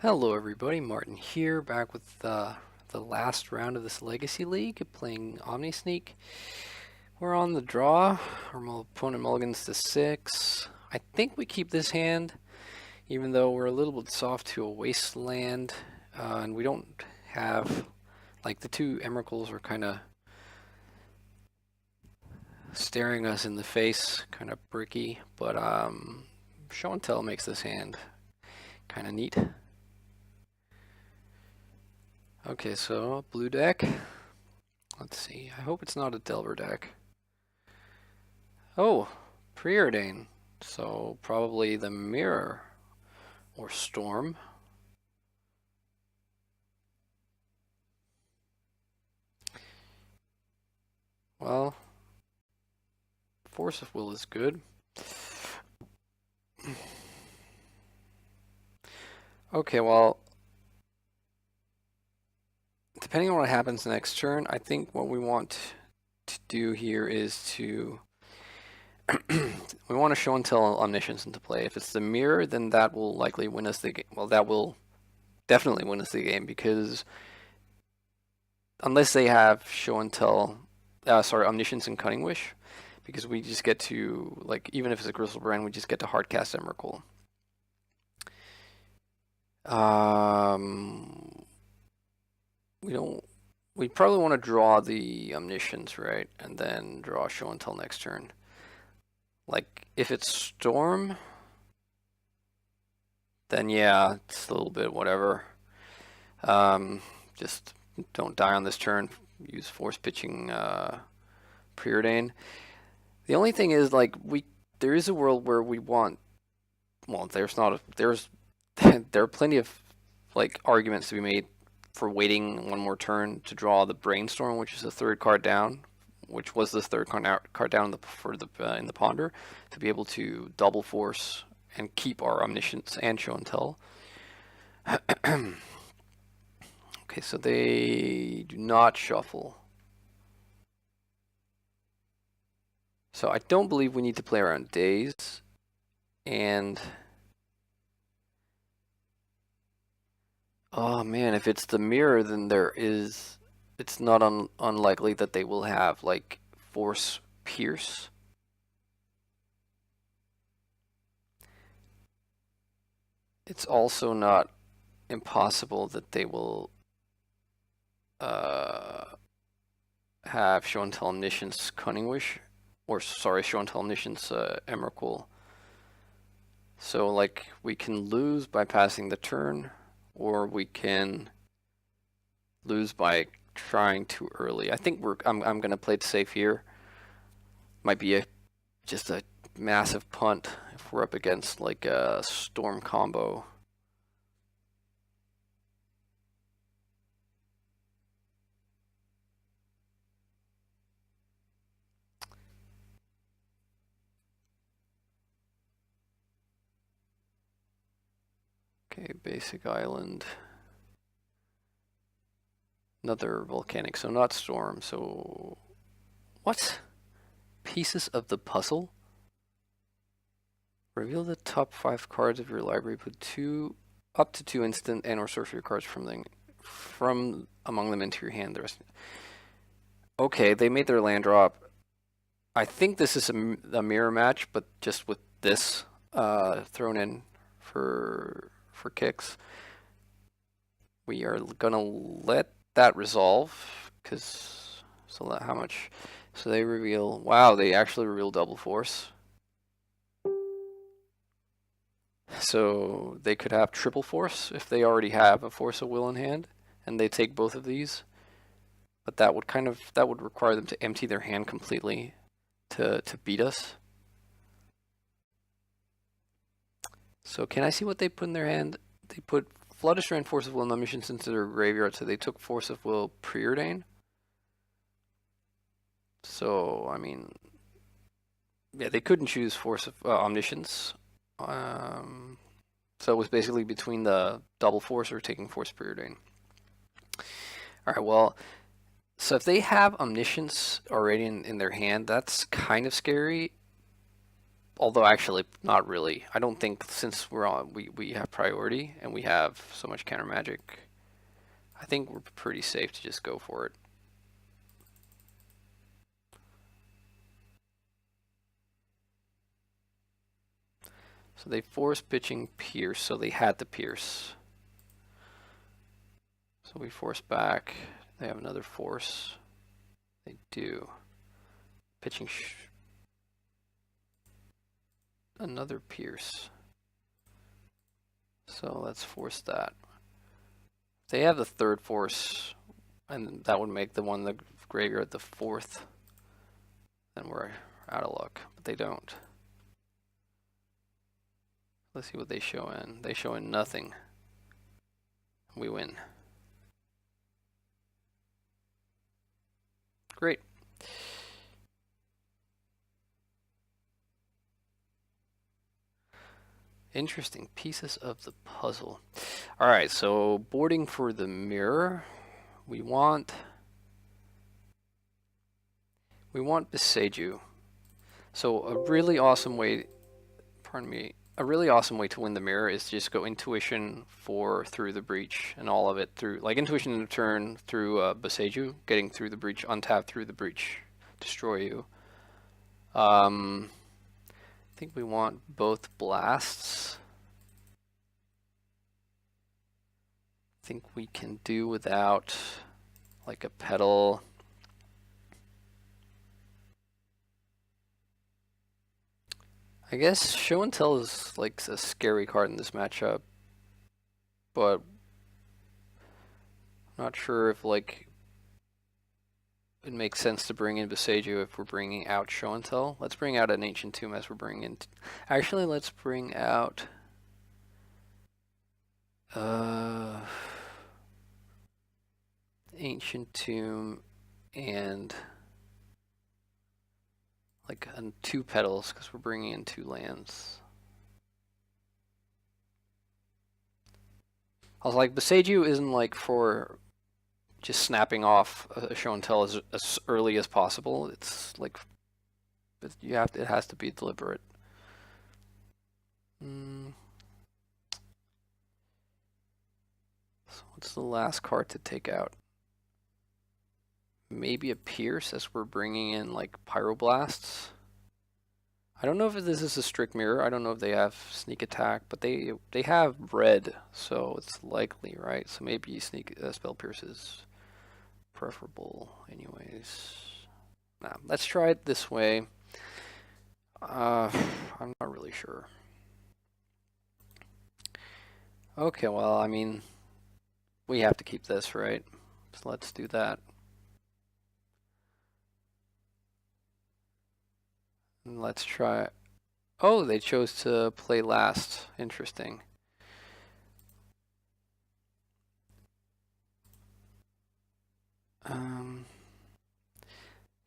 Hello everybody, Martin here, back with the last round of this Legacy League, playing OmniSneak. We're on the draw. Our opponent mulligans to 6. I think we keep this hand, even though we're a little bit soft to a wasteland, and we don't have, like, the two Emeralds are kind of staring us in the face, kind of bricky, but Show and Tell makes this hand kind of neat. Okay, so blue deck. Let's see. I hope it's not a Delver deck. Oh, Preordain. So probably the Mirror or Storm. Well, Force of Will is good. Okay, well, depending on what happens next turn, I think what we want to do here is to we want to Show and Tell Omniscience into play. If it's the Mirror, then that will likely win us the game. Well, that will definitely win us the game, because unless they have Show and Tell, Omniscience and Cunning Wish, because we just get to, like, even if it's a Griselbrand, we just get to hardcast Emrakul. We probably want to draw the Omniscience, right? And then draw Show and Tell next turn. Like, if it's Storm, then yeah, it's a little bit whatever. Just don't die on this turn. Use Force Pitching Preordain. The only thing is, like, there is a world where we want, well, there are plenty of, like, arguments to be made for waiting one more turn to draw the Brainstorm, which is the third card down, which was the third card down in the Ponder, to be able to double force and keep our Omniscience and Show and Tell. Okay, so they do not shuffle. So I don't believe we need to play around days. And oh man, if it's the Mirror, then it's not unlikely that they will have, like, Force Pierce. It's also not impossible that they will have Show and Tell Omniscience Cunning Wish, or sorry, Show and Tell Omniscience Emrakul. So, like, we can lose by passing the turn, or we can lose by trying too early. I think I'm gonna play it safe here. Might be just a massive punt if we're up against, like, a Storm combo. Okay, basic island. Another volcanic, so not Storm. So what? Pieces of the puzzle? Reveal the top 5 cards of your library. Put up to 2 instant and or sorcery cards from among them into your hand. The rest. Okay, they made their land drop. I think this is a mirror match, but just with this thrown in for kicks. We are gonna let that resolve, because how much? So they reveal. Wow, they actually reveal double force. So they could have triple force if they already have a Force of Will in hand, and they take both of these. But that would require them to empty their hand completely to beat us. So can I see what they put in their hand? They put Fluttershy and Force of Will and Omniscience into their graveyard, so they took Force of Will Preordain. So, I mean, yeah, they couldn't choose Force of Omniscience. So it was basically between the double force or taking Force Preordain. Alright, well, so if they have Omniscience already in their hand, that's kind of scary. Although actually, not really. I don't think since we have priority and we have so much counter magic, I think we're pretty safe to just go for it. So they forced pitching Pierce, so they had to Pierce. So we force back. They have another force. They do. Pitching another Pierce. So let's force that. They have the third force, and that would make the one the graveyard the fourth. Then we're out of luck, but they don't. Let's see what they show in. They show in nothing. We win. Great. Interesting pieces of the puzzle. All right, so boarding for the mirror. We want Beseju. So a really awesome way, a really awesome way to win the mirror is just go intuition for through the breach and all of it through, like intuition in a turn through Beseju, getting through the breach, untap through the breach, destroy you. I think we want both blasts. I think we can do without like a pedal. I guess show and tell is like a scary card in this matchup, but I'm not sure if like it makes sense to bring in Beseju if we're bringing out show and tell. Let's bring out an Ancient Tomb as we're bringing in. Actually, let's bring out Ancient Tomb and like 2 petals because we're bringing in 2 lands. I was like, Beseju isn't like for just snapping off a show and tell as early as possible. It's like it has to be deliberate. So what's the last card to take out? Maybe a Pierce as we're bringing in like Pyroblasts. I don't know if this is a strict mirror. I don't know if they have sneak attack, but they have red, so it's likely, right? So maybe sneak spell Pierce is preferable, anyways. Nah, let's try it this way. I'm not really sure. Okay, well, I mean, we have to keep this, right? So let's do that. And let's try. Oh, they chose to play last. Interesting.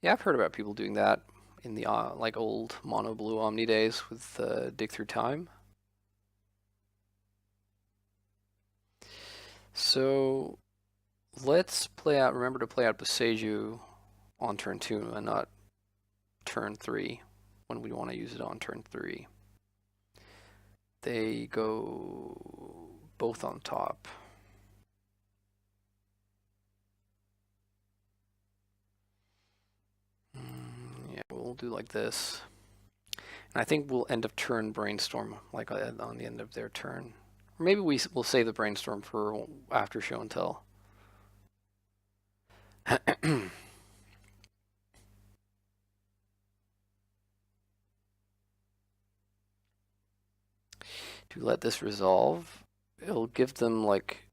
Yeah, I've heard about people doing that in the like old mono blue Omni days with Dig Through Time. So let's play out. Remember to play out Beseju on turn 2 and not turn 3 when we want to use it on turn 3. They go both on top. Yeah, we'll do like this. And I think we'll end of turn brainstorm, like on the end of their turn. Or maybe we'll save the brainstorm for after show and tell. To let this resolve, it'll give them like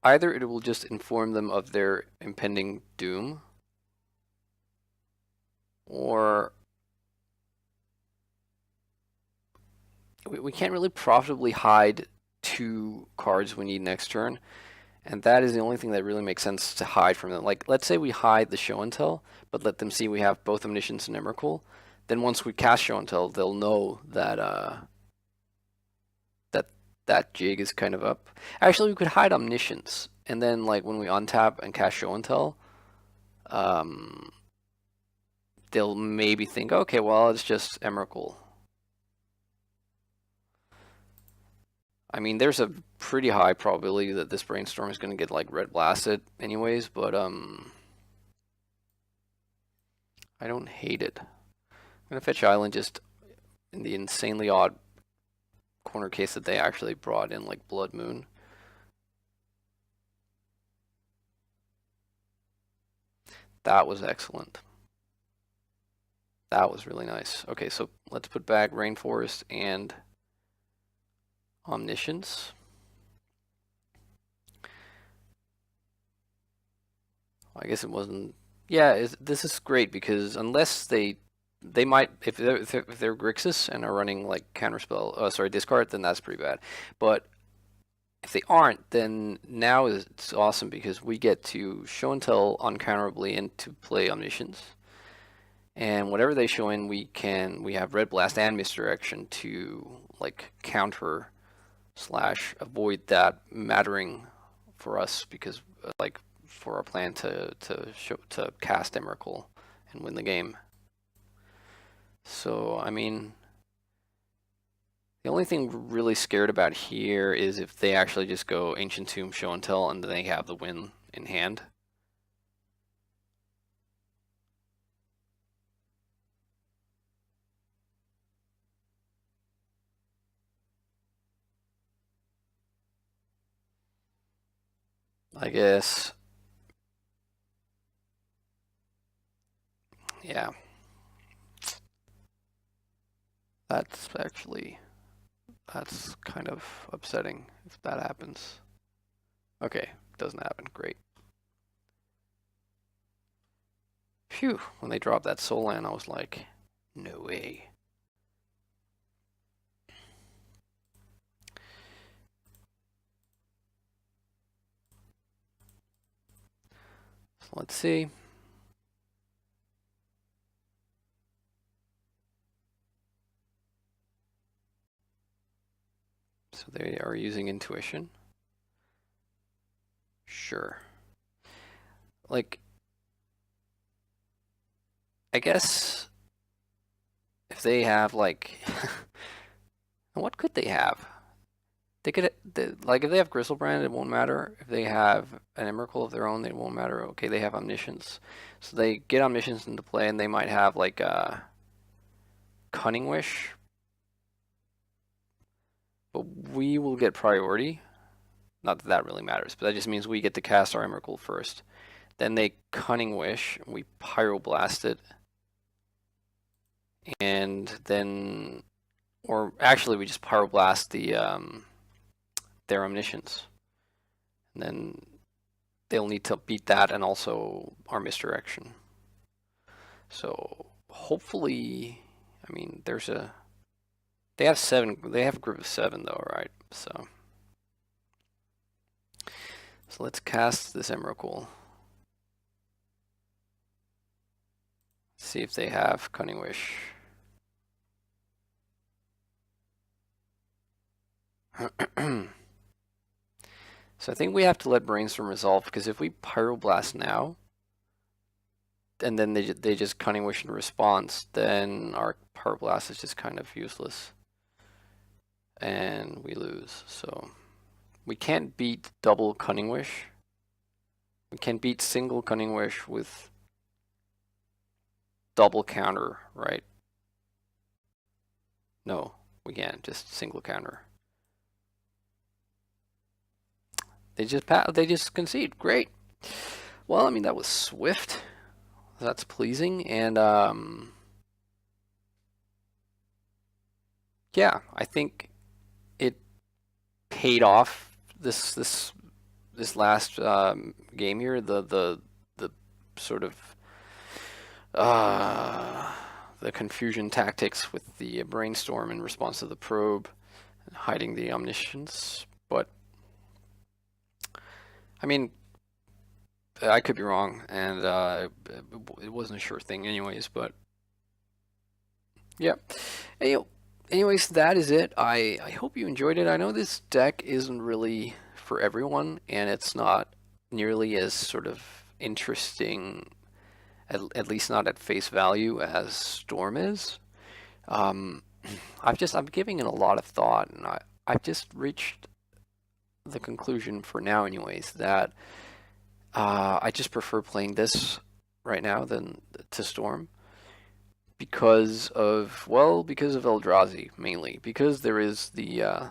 either it will just inform them of their impending doom, or we can't really profitably hide 2 cards we need next turn, and that is the only thing that really makes sense to hide from them. Like, let's say we hide the show and tell, but let them see we have both Omniscience and Emrakul. Then once we cast show and tell, they'll know that that jig is kind of up. Actually, we could hide Omniscience, and then like when we untap and cast show and tell, they'll maybe think, okay, well, it's just Emrakul. I mean, there's a pretty high probability that this brainstorm is going to get like red blasted anyways, but I don't hate it. I'm going to fetch Island just in the insanely odd corner case that they actually brought in like Blood Moon. That was excellent. That was really nice. Okay, so let's put back Rainforest and Omniscience. I guess it wasn't. Yeah, this is great because unless they might, if they're Grixis and are running like counterspell, sorry, discard, then that's pretty bad. But if they aren't, then now it's awesome because we get to show and tell uncounterably and to play Omniscience. And whatever they show in, we have Red Blast and Misdirection to like counter / avoid that mattering for us because like for our plan to cast Emrakul and win the game. So I mean, the only thing we're really scared about here is if they actually just go Ancient Tomb, show and tell, and then they have the win in hand. I guess. Yeah. That's kind of upsetting if that happens. Okay, doesn't happen. Great. Phew, when they dropped that Soul Land, I was like, no way. So let's see. So they are using intuition. Sure. Like, I guess if they have like, what could they have? They could like if they have Griselbrand, it won't matter. If they have an Emrakul of their own, it won't matter. Okay, they have Omniscience, so they get Omniscience into play, and they might have like a Cunning Wish, but we will get priority. Not that that really matters, but that just means we get to cast our Emrakul first. Then they Cunning Wish, we Pyroblast it, and then, or actually we just Pyroblast their Omniscience. And then they'll need to beat that and also our Misdirection. So hopefully, I mean, they have a group of 7 though, right? So let's cast this Emrakul. See if they have Cunning Wish. So I think we have to let Brainstorm resolve because if we Pyroblast now, and then they just Cunning Wish in response, then our Pyroblast is just kind of useless, and we lose. So we can't beat double Cunning Wish. We can beat single Cunning Wish with double counter, right? No, we can't. Just single counter. They just concede. Great. Well, I mean, that was swift. That's pleasing, and yeah, I think it paid off this last game here. The sort of the confusion tactics with the brainstorm in response to the probe, hiding the Omniscience, but I mean, I could be wrong, and it wasn't a sure thing anyways, but yeah. Anyways, that is it. I hope you enjoyed it. I know this deck isn't really for everyone, and it's not nearly as sort of interesting at least not at face value as Storm is. Um, I'm giving it a lot of thought, and I've just reached the conclusion for now, anyways, that I just prefer playing this right now than to Storm because of Eldrazi mainly because there is the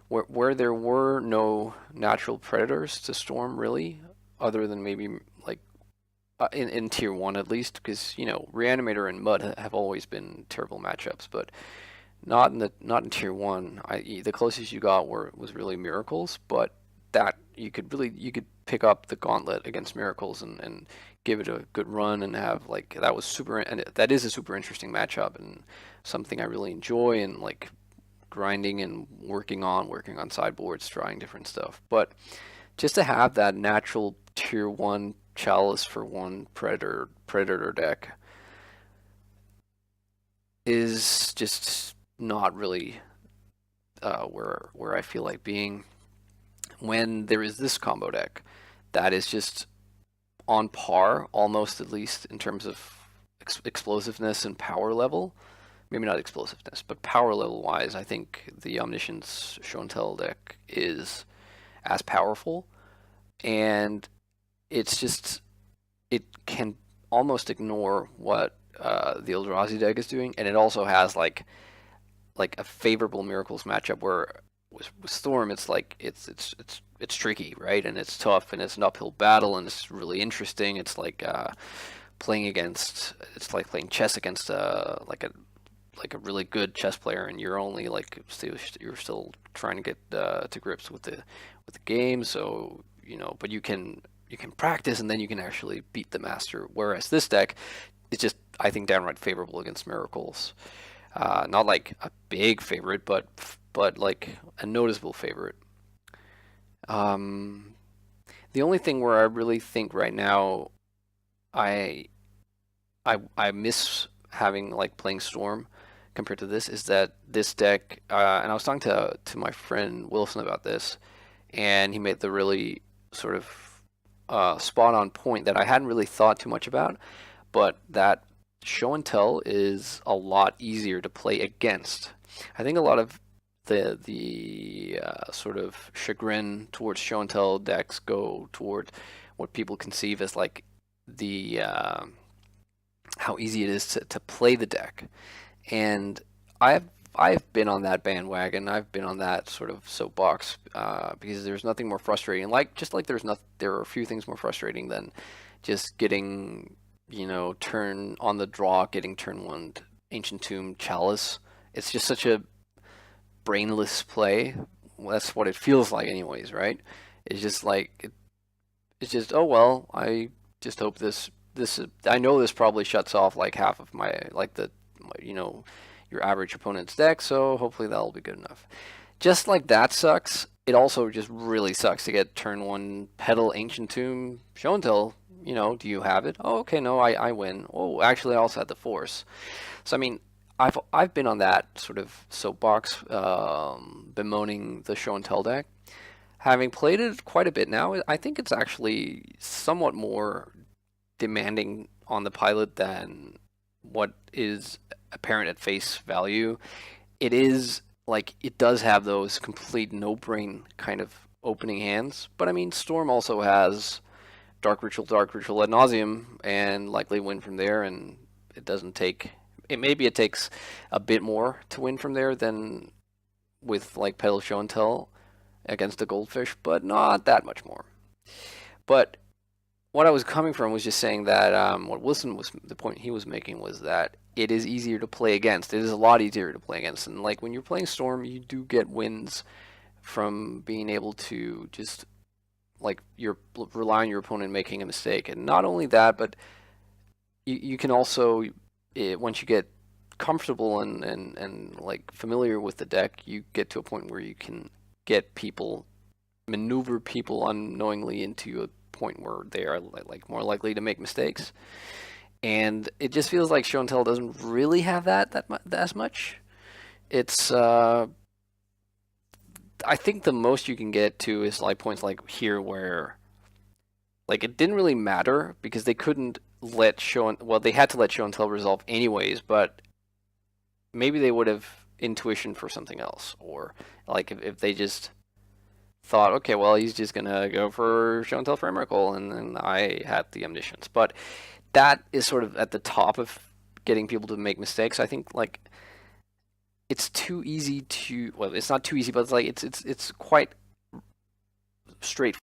where there were no natural predators to Storm really, other than maybe like in tier one at least, because Reanimator and Mud have always been terrible matchups, but not in tier one. The closest you got was really Miracles, but that you could pick up the gauntlet against Miracles and give it a good run and have like that was super and that is a super interesting matchup and something I really enjoy and like grinding and working on sideboards, trying different stuff. But just to have that natural tier one chalice for one predator deck is just not really where I feel like being when there is this combo deck that is just on par, almost at least in terms of explosiveness and power level. Maybe not explosiveness, but power level wise, I think the Omniscience Show and Tell deck is as powerful, and it's just it can almost ignore what the Eldrazi deck is doing, and it also has like a favorable Miracles matchup where with Storm it's like it's tricky, right? And it's tough and it's an uphill battle and it's really interesting. It's like it's like playing chess against like a really good chess player and you're only like you're still trying to get to grips with the game, so but you can practice and then you can actually beat the master, whereas this deck is just I think downright favorable against Miracles. Not like a big favorite, but like a noticeable favorite. Um, the only thing where I really think right now I I miss having like playing Storm compared to this is that this deck and I was talking to my friend Wilson about this, and he made the really sort of spot on point that I hadn't really thought too much about, but that Show and Tell is a lot easier to play against. I think a lot of the sort of chagrin towards Show and Tell decks go toward what people conceive as like the how easy it is to play the deck, and I've been on that bandwagon. I've been on that sort of soapbox because there's nothing more frustrating. Like just like there are a few things more frustrating than just getting turn on the draw, getting turn one Ancient Tomb Chalice. It's just such a brainless play. Well, that's what it feels like, anyways, right? It's just like it's just oh well. I just hope this I know this probably shuts off like half of my like the you know your average opponent's deck, so hopefully that'll be good enough. Just like that sucks. It also just really sucks to get turn one Petal Ancient Tomb Show and Tell. Do you have it? Oh, okay, no, I win. Oh, actually, I also had the Force. So I mean, I've been on that sort of soapbox, bemoaning the Show and Tell deck. Having played it quite a bit now, I think it's actually somewhat more demanding on the pilot than what is apparent at face value. It is like it does have those complete no-brain kind of opening hands, but I mean, Storm also has Dark Ritual ad nauseum, and likely win from there. And it doesn't take it. Maybe it takes a bit more to win from there than with like Petal Show and Tell against the Goldfish, but not that much more. But what I was coming from was just saying that what Wilson was the point he was making was that it is easier to play against. It is a lot easier to play against, and like when you're playing Storm, you do get wins from being able to just like you're rely on your opponent making a mistake, and not only that, but you can also once you get comfortable and like familiar with the deck, you get to a point where you can maneuver people unknowingly into a point where they are like more likely to make mistakes. And it just feels like Show and Tell doesn't really have that as much. It's I think the most you can get to is like points like here where like it didn't really matter because they couldn't let show and well, they had to let show and tell resolve anyways, but maybe they would have intuition for something else, or like if they just thought, okay, well, he's just gonna go for show and tell for Emrakul, and then I had the omniscience. But that is sort of at the top of getting people to make mistakes. I think like it's too easy to, well, it's not too easy, but it's like it's quite straightforward